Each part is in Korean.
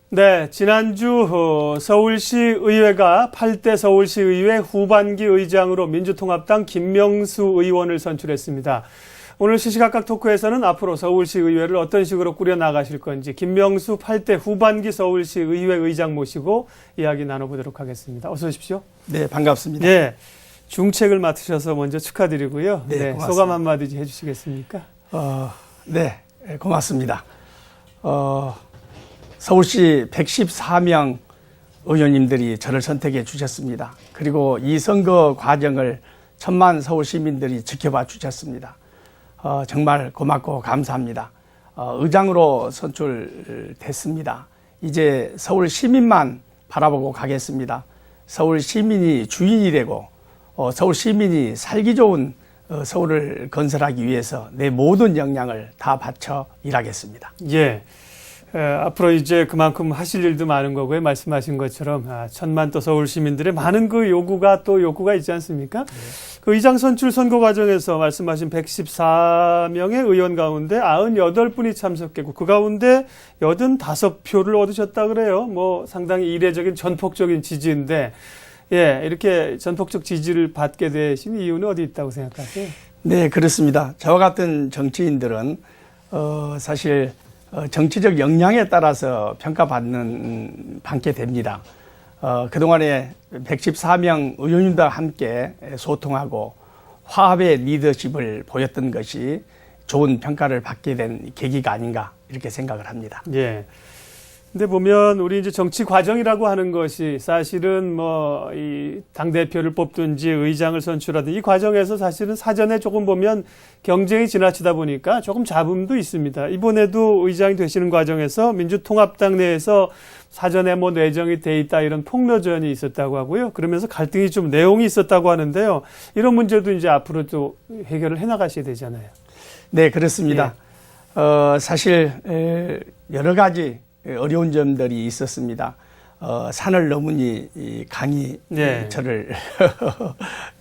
네, 지난주 서울시 의회가 8대 서울시 의회 후반기 의장으로 민주통합당 김명수 의원을 선출했습니다. 오늘 시시각각 토크에서는 앞으로 서울시 의회를 어떤 식으로 꾸려나가실 건지 김명수 8대 후반기 서울시 의회 의장 모시고 이야기 나눠보도록 하겠습니다. 어서 오십시오. 네, 반갑습니다. 네, 중책을 맡으셔서 먼저 축하드리고요. 네, 소감 한마디 해주시겠습니까? 네, 고맙습니다. 서울시 114명 의원님들이 저를 선택해 주셨습니다. 그리고 이 선거 과정을 1000만 서울 시민들이 지켜봐 주셨습니다. 정말 고맙고 감사합니다. 의장으로 선출됐습니다. 이제 서울 시민만 바라보고 가겠습니다. 서울 시민이 주인이 되고 서울 시민이 살기 좋은 서울을 건설하기 위해서 내 모든 역량을 다 바쳐 일하겠습니다. 예. 앞으로 이제 그만큼 하실 일도 많은 거고요. 말씀하신 것처럼 1000만 또 서울 시민들의 많은 그 요구가 있지 않습니까? 네. 그 의장 선출 선거 과정에서 말씀하신 114명의 의원 가운데 98분이 참석했고 그 가운데 85표를 얻으셨다 그래요. 뭐 상당히 이례적인 전폭적인 지지인데 예, 이렇게 전폭적 지지를 받게 되신 이유는 어디 있다고 생각하세요? 네, 그렇습니다. 저와 같은 정치인들은 사실 정치적 역량에 따라서 받게 됩니다. 그동안에 114명 의원님들과 함께 소통하고 화합의 리더십을 보였던 것이 좋은 평가를 받게 된 계기가 아닌가 이렇게 생각을 합니다. 예. 근데 보면 우리 이제 정치 과정이라고 하는 것이 사실은 뭐 이 당대표를 뽑든지 의장을 선출하든 이 과정에서 사실은 사전에 조금 보면 경쟁이 지나치다 보니까 조금 잡음도 있습니다. 이번에도 의장이 되시는 과정에서 민주통합당 내에서 사전에 뭐 내정이 돼 있다 이런 폭로전이 있었다고 하고요. 그러면서 갈등이 좀 내용이 있었다고 하는데요. 이런 문제도 이제 앞으로 또 해결을 해나가셔야 되잖아요. 네, 그렇습니다. 예. 사실 여러 가지 어려운 점들이 있었습니다. 산을 넘으니 강이 네. 저를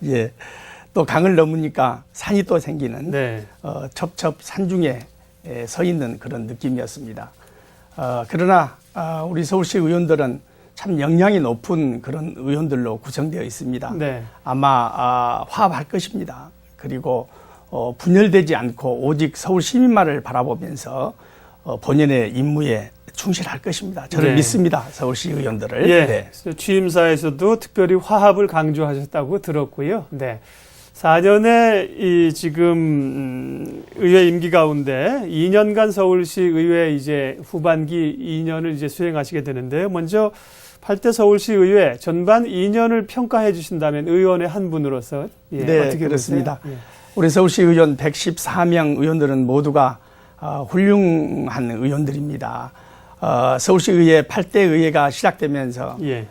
예, 또 강을 넘으니까 산이 또 생기는 네. 첩첩 산중에 서 있는 그런 느낌이었습니다. 그러나 우리 서울시 의원들은 참 역량이 높은 그런 의원들로 구성되어 있습니다. 네. 아마 화합할 것입니다. 그리고 분열되지 않고 오직 서울 시민만을 바라보면서 본연의 임무에 충실할 것입니다. 저를 네. 믿습니다. 서울시 의원들을. 예. 네. 취임사에서도 특별히 화합을 강조하셨다고 들었고요. 네. 4년의 이 지금 의회 임기 가운데 2년간 서울시 의회 이제 후반기 2년을 이제 수행하시게 되는데요. 먼저 8대 서울시 의회 전반 2년을 평가해 주신다면 의원의 한 분으로서 네, 어떻게 그렇습니다. 보세요? 예. 우리 서울시 의원 114명 의원들은 모두가 훌륭한 의원들입니다. 서울시 의회 8대 의회가 시작되면서 예.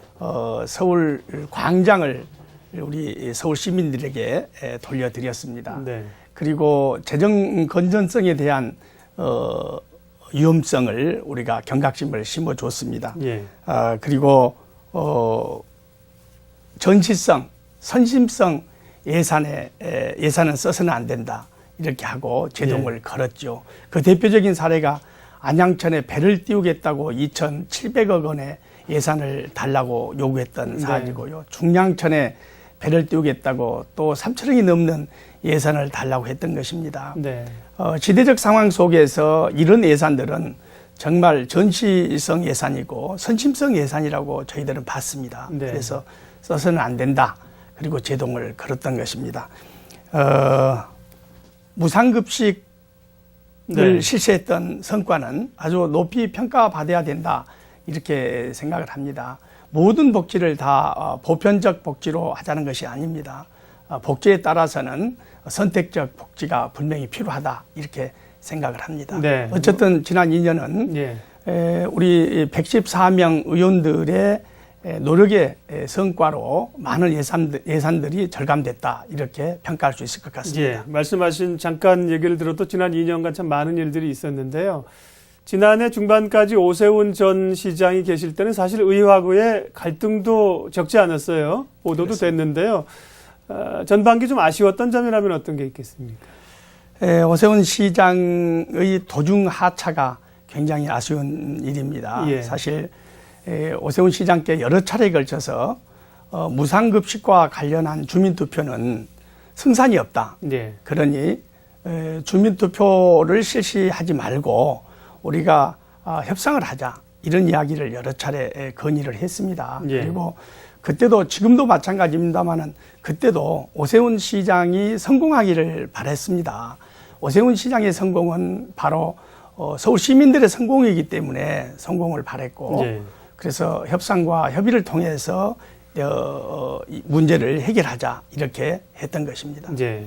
서울 광장을 우리 서울 시민들에게 돌려드렸습니다. 네. 그리고 재정 건전성에 대한 위험성을 우리가 경각심을 심어줬습니다. 예. 그리고 전시성, 선심성 예산은 써서는 안 된다. 이렇게 하고 제동을 걸었죠. 그 대표적인 사례가 안양천에 배를 띄우겠다고 2,700억 원의 예산을 달라고 요구했던 사안이고요. 중량천에 배를 띄우겠다고 또 3천억이 넘는 예산을 달라고 했던 것입니다. 네. 시대적 상황 속에서 이런 예산들은 정말 전시성 예산이고 선심성 예산이라고 저희들은 봤습니다. 네. 그래서 써서는 안 된다. 그리고 제동을 걸었던 것입니다. 무상급식을 네. 실시했던 성과는 아주 높이 평가받아야 된다. 이렇게 생각을 합니다. 모든 복지를 다 보편적 복지로 하자는 것이 아닙니다. 복지에 따라서는 선택적 복지가 분명히 필요하다. 이렇게 생각을 합니다. 네. 어쨌든 지난 2년은 예. 우리 114명 의원들의 노력의 성과로 많은 예산들이 절감됐다. 이렇게 평가할 수 있을 것 같습니다. 예. 말씀하신 잠깐 얘기를 들어도 지난 2년간 참 많은 일들이 있었는데요. 지난해 중반까지 오세훈 전 시장이 계실 때는 사실 의회하고의 갈등도 적지 않았어요. 보도도 그렇습니다. 됐는데요. 전반기 좀 아쉬웠던 점이라면 어떤 게 있겠습니까? 오세훈 시장의 도중 하차가 굉장히 아쉬운 일입니다. 예. 사실 오세훈 시장께 여러 차례에 걸쳐서 무상급식과 관련한 주민투표는 승산이 없다. 예. 그러니 주민투표를 실시하지 말고 우리가 협상을 하자, 이런 이야기를 여러 차례 건의를 했습니다. 예. 그리고 그때도, 지금도 마찬가지입니다만은 그때도 오세훈 시장이 성공하기를 바랬습니다. 오세훈 시장의 성공은 바로 서울 시민들의 성공이기 때문에 성공을 바랬고, 예. 그래서 협상과 협의를 통해서 이 문제를 해결하자, 이렇게 했던 것입니다. 예.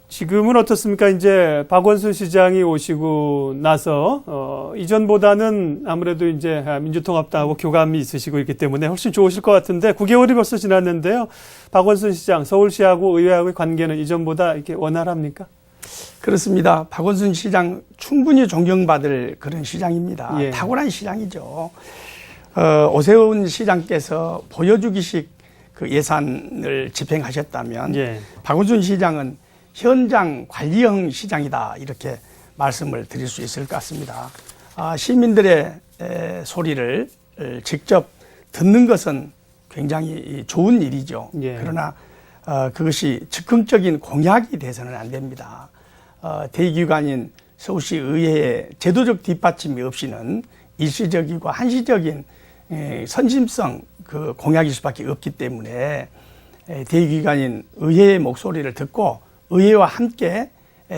지금은 어떻습니까? 이제 박원순 시장이 오시고 나서 이전보다는 아무래도 이제 민주통합당하고 교감이 있으시고 있기 때문에 훨씬 좋으실 것 같은데 9개월이 벌써 지났는데요. 박원순 시장, 서울시하고 의회하고의 관계는 이전보다 이렇게 원활합니까? 그렇습니다. 박원순 시장 충분히 존경받을 그런 시장입니다. 예. 탁월한 시장이죠. 오세훈 시장께서 보여주기식 그 예산을 집행하셨다면 예. 박원순 시장은 현장 관리형 시장이다, 이렇게 말씀을 드릴 수 있을 것 같습니다. 시민들의 소리를 직접 듣는 것은 굉장히 좋은 일이죠. 예. 그러나 그것이 즉흥적인 공약이 돼서는 안 됩니다. 대기관인 서울시 의회의 제도적 뒷받침이 없이는 일시적이고 한시적인 선심성 그 공약일 수밖에 없기 때문에 대기관인 의회의 목소리를 듣고 의회와 함께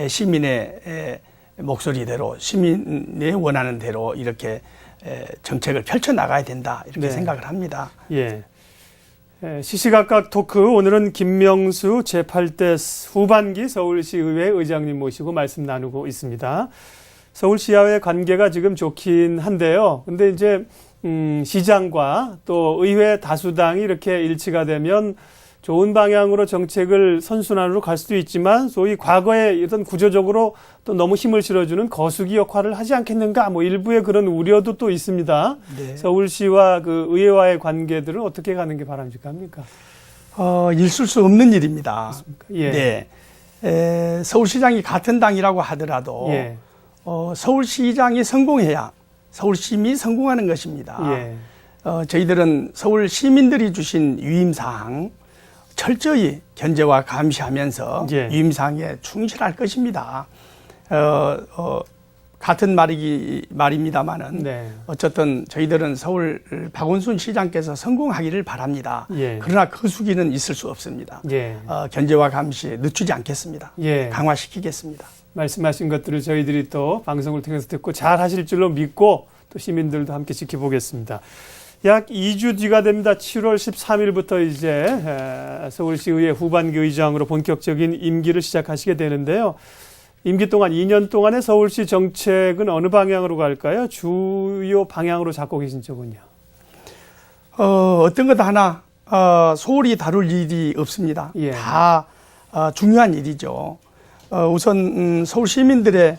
시민의 목소리대로, 시민의 원하는 대로 이렇게 정책을 펼쳐나가야 된다, 이렇게 네. 생각을 합니다. 예. 시시각각 토크, 오늘은 김명수 제8대 후반기 서울시 의회 의장님 모시고 말씀 나누고 있습니다. 서울시와의 관계가 지금 좋긴 한데요. 근데 이제 시장과 또 의회 다수당이 이렇게 일치가 되면 좋은 방향으로 정책을 선순환으로 갈 수도 있지만 소위 과거에 어떤 구조적으로 또 너무 힘을 실어주는 거수기 역할을 하지 않겠는가, 뭐 일부의 그런 우려도 또 있습니다. 네. 서울시와 그 의회와의 관계들은 어떻게 가는 게 바람직합니까? 있을 수 없는 일입니다. 예. 네. 서울시장이 같은 당이라고 하더라도 예. 서울시장이 성공해야 서울시민이 성공하는 것입니다. 예. 저희들은 서울 시민들이 주신 유임사항 철저히 견제와 감시하면서 예. 유임사항에 충실할 것입니다. 같은 말입니다만은 네. 어쨌든 저희들은 서울 박원순 시장께서 성공하기를 바랍니다. 예. 그러나 그 수기는 있을 수 없습니다. 예. 견제와 감시에 늦추지 않겠습니다. 예. 강화시키겠습니다. 말씀하신 것들을 저희들이 또 방송을 통해서 듣고 잘 하실 줄로 믿고 또 시민들도 함께 지켜보겠습니다. 약 2주 뒤가 됩니다. 7월 13일부터 이제 서울시의회 후반기 의장으로 본격적인 임기를 시작하시게 되는데요. 임기 동안 2년 동안의 서울시 정책은 어느 방향으로 갈까요? 주요 방향으로 잡고 계신 쪽은요? 어떤 것 하나 소홀히 다룰 일이 없습니다. 예. 다 중요한 일이죠. 우선 서울 시민들의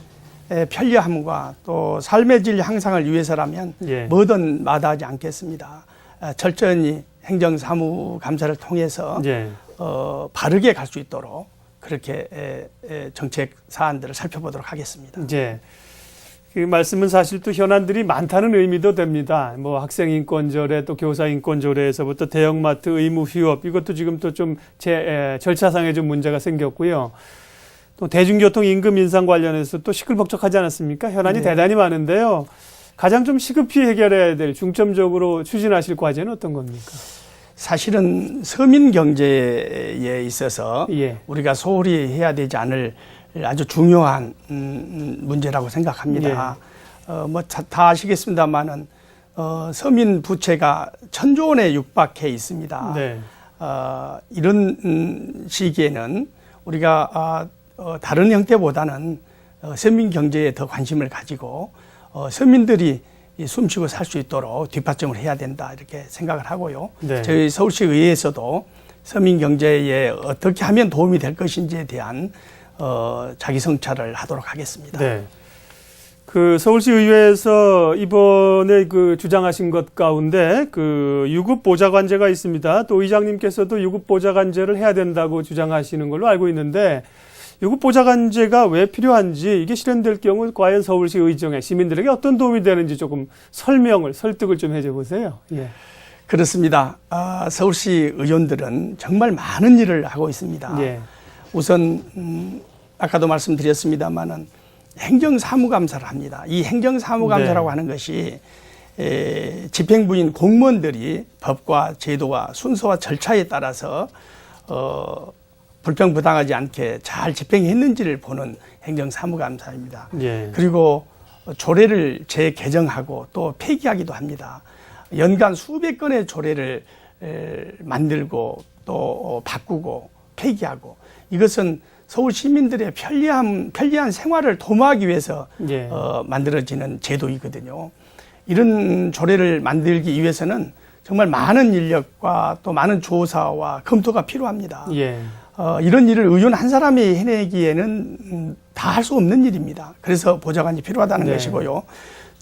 편리함과 또 삶의 질 향상을 위해서라면 예. 뭐든 마다하지 않겠습니다. 철저히 행정사무감사를 통해서 예. 바르게 갈 수 있도록 그렇게 정책 사안들을 살펴보도록 하겠습니다. 이제 그 말씀은 사실 또 현안들이 많다는 의미도 됩니다. 뭐 학생 인권조례, 또 교사 인권조례에서부터 대형마트 의무 휴업, 이것도 지금 또 좀 절차상에 좀 문제가 생겼고요. 또 대중교통 임금 인상 관련해서 또 시끌벅적하지 않았습니까? 현안이 네. 대단히 많은데요. 가장 좀 시급히 해결해야 될, 중점적으로 추진하실 과제는 어떤 겁니까? 사실은 서민 경제에 있어서 예. 우리가 소홀히 해야 되지 않을 아주 중요한 문제라고 생각합니다. 뭐 다 아시겠습니다만은 서민 부채가 1,000조 원에 육박해 있습니다. 네. 이런 시기에는 우리가 다른 형태보다는 서민 경제에 더 관심을 가지고 서민들이 숨쉬고 살 수 있도록 뒷받침을 해야 된다, 이렇게 생각을 하고요. 네. 저희 서울시 의회에서도 서민 경제에 어떻게 하면 도움이 될 것인지에 대한 자기 성찰을 하도록 하겠습니다. 네. 그 서울시 의회에서 이번에 그 주장하신 것 가운데 그 유급 보좌관제가 있습니다. 또 의장님께서도 유급 보좌관제를 해야 된다고 주장하시는 걸로 알고 있는데 유급보좌관제가 왜 필요한지, 이게 실현될 경우 과연 서울시 의정에 시민들에게 어떤 도움이 되는지 조금 설득을 좀 해줘 보세요. 예. 그렇습니다. 서울시 의원들은 정말 많은 일을 하고 있습니다. 예. 우선 아까도 말씀드렸습니다마는 행정사무감사를 합니다. 이 행정사무감사라고 네. 하는 것이 집행부인 공무원들이 법과 제도와 순서와 절차에 따라서 불평부당하지 않게 잘 집행했는지를 보는 행정사무감사입니다. 예. 그리고 조례를 재개정하고 또 폐기하기도 합니다. 연간 수백 건의 조례를 만들고 또 바꾸고 폐기하고, 이것은 서울 시민들의 편리한 생활을 도모하기 위해서 예. 만들어지는 제도이거든요. 이런 조례를 만들기 위해서는 정말 많은 인력과 또 많은 조사와 검토가 필요합니다. 예. 이런 일을 의원 한 사람이 해내기에는 다 할 수 없는 일입니다. 그래서 보좌관이 필요하다는 네. 것이고요.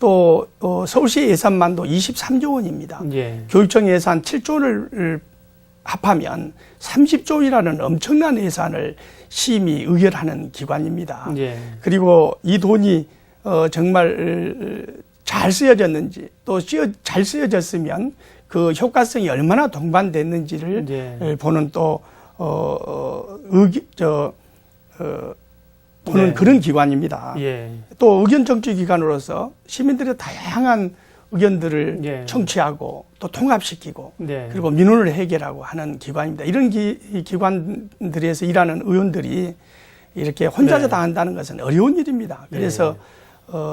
또 서울시 예산만도 23조 원입니다. 예. 교육청 예산 7조 원을 합하면 30조이라는 엄청난 예산을 심의 의결하는 기관입니다. 예. 그리고 이 돈이 정말 잘 쓰여졌는지, 또 잘 쓰여졌으면 그 효과성이 얼마나 동반됐는지를 예. 보는 또 보는 네. 그런 기관입니다. 예. 또 의견 정치 기관으로서 시민들의 다양한 의견들을 예. 청취하고 또 통합시키고 네. 그리고 민원을 해결하고 하는 기관입니다. 이런 기관들에서 일하는 의원들이 이렇게 혼자서 네. 다 한다는 것은 어려운 일입니다. 그래서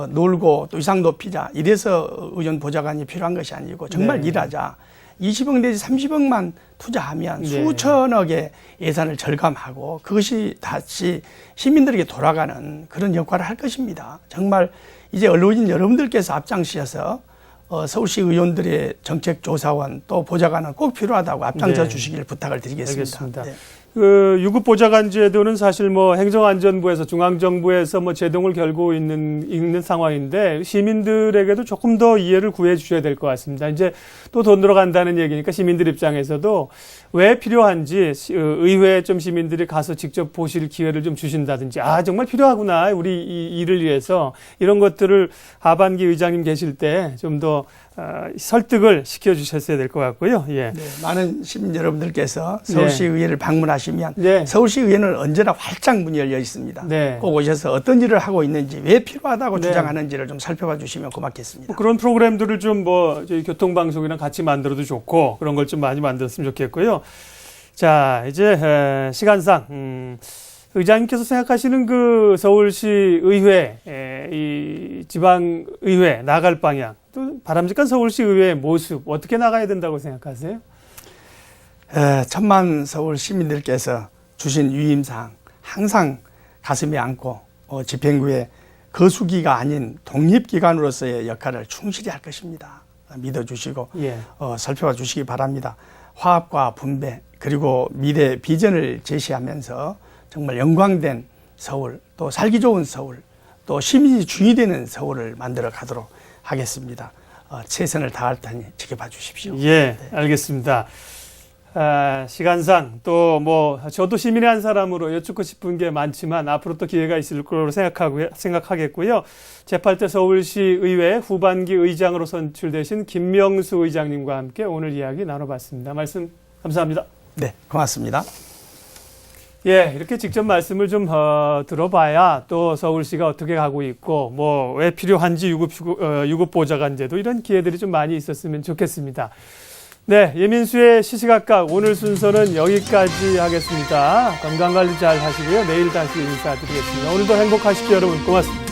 놀고 또 위상 높이자 이래서 의원 보좌관이 필요한 것이 아니고 정말 네. 일하자. 20억 내지 30억만 투자하면 네. 수천억의 예산을 절감하고 그것이 다시 시민들에게 돌아가는 그런 역할을 할 것입니다. 정말 이제 언론인 여러분들께서 앞장서서 서울시 의원들의 정책조사원 또 보좌관은 꼭 필요하다고 앞장서 네. 주시길 부탁을 드리겠습니다. 알겠습니다. 네. 유급보좌관제도는 사실 행정안전부에서 중앙정부에서 제동을 결고 있는 상황인데 시민들에게도 조금 더 이해를 구해 주셔야 될 것 같습니다. 이제 또 돈 들어간다는 얘기니까 시민들 입장에서도 왜 필요한지 의회에 좀 시민들이 가서 직접 보실 기회를 좀 주신다든지, 정말 필요하구나 우리 이 일을 위해서, 이런 것들을 하반기 의장님 계실 때 좀 더 설득을 시켜주셨어야 될 것 같고요. 예. 네, 많은 시민 여러분들께서 서울시 네. 의회를 방문하시면 네. 서울시 의회는 언제나 활짝 문이 열려 있습니다. 네. 꼭 오셔서 어떤 일을 하고 있는지, 왜 필요하다고 네. 주장하는지를 좀 살펴봐 주시면 고맙겠습니다. 그런 프로그램들을 좀 저희 교통방송이랑 같이 만들어도 좋고, 그런 걸 좀 많이 만들었으면 좋겠고요. 자, 이제 시간상 의장님께서 생각하시는 그 서울시 의회, 이 지방의회 나갈 방향, 또 바람직한 서울시 의회의 모습, 어떻게 나가야 된다고 생각하세요? 천만 서울 시민들께서 주신 위임상 항상 가슴에 안고 집행부의 거수기가 아닌 독립기관으로서의 역할을 충실히 할 것입니다. 믿어주시고 예. 살펴봐 주시기 바랍니다. 화합과 분배 그리고 미래 비전을 제시하면서 정말 영광된 서울, 또 살기 좋은 서울, 또 시민이 주인이 되는 서울을 만들어 가도록 하겠습니다. 최선을 다할 테니 지켜봐 주십시오. 예, 알겠습니다. 시간상 또 저도 시민의 한 사람으로 여쭙고 싶은 게 많지만 앞으로 또 기회가 있을 거로 생각하겠고요. 제8대 서울시 의회 후반기 의장으로 선출되신 김명수 의장님과 함께 오늘 이야기 나눠봤습니다. 말씀 감사합니다. 네, 고맙습니다. 예, 이렇게 직접 말씀을 좀 들어봐야 또 서울시가 어떻게 가고 있고 왜 필요한지 유급보좌관제도 이런 기회들이 좀 많이 있었으면 좋겠습니다. 네, 예민수의 시시각각 오늘 순서는 여기까지 하겠습니다. 건강관리 잘 하시고요. 내일 다시 인사드리겠습니다. 오늘도 행복하십시오, 여러분. 고맙습니다.